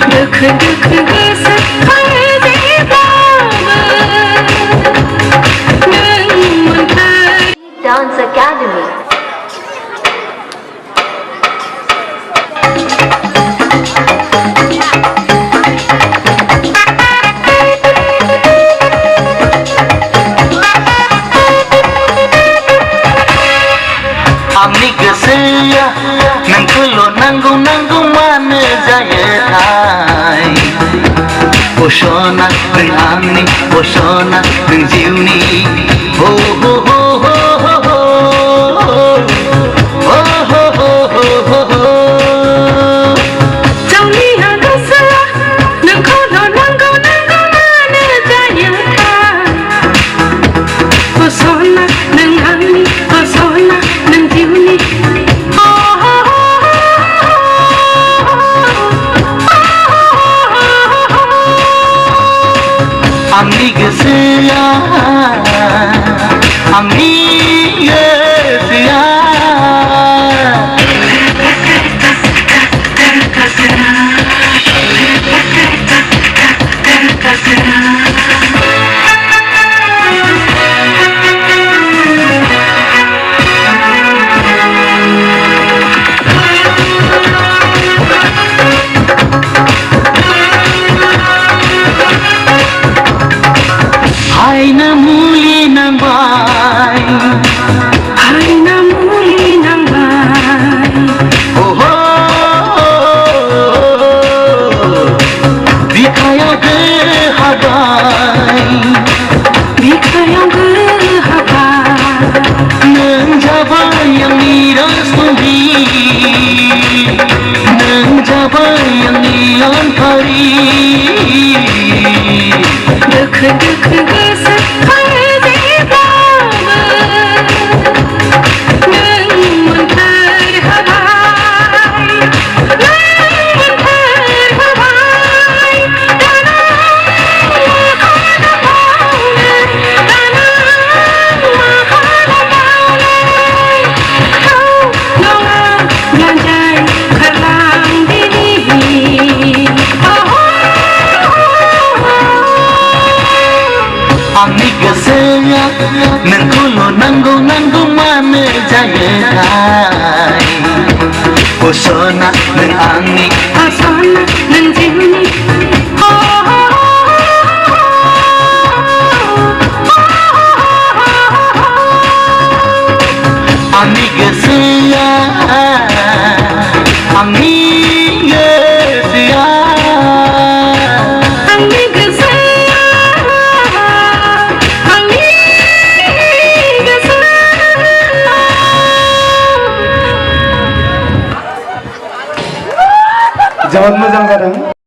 दुख दुख Dance Academy. Amni gosoa nongkolo nanggung mana jaya thai Bosona nang amni bosona nang jiwni ho ho ho ho ho ho ho ho ho ho ho Jauhni gosoa nongkolo nanggung mana jaya thai Bosona nang amni bosona nang jiwni Amni gosoa amni gosoa Haina muli nang bai Haina muli nang bai oh ho dikhaya ge habai nang jabai yang nirasumbi nang jabai yang nian pari दुख दुख Amni gosoa nongkolo nanggung mana jaya thai Bosona nang amni bosona nang jiwni Amni gosoa amni gosoa जोबोद मोजां जादों।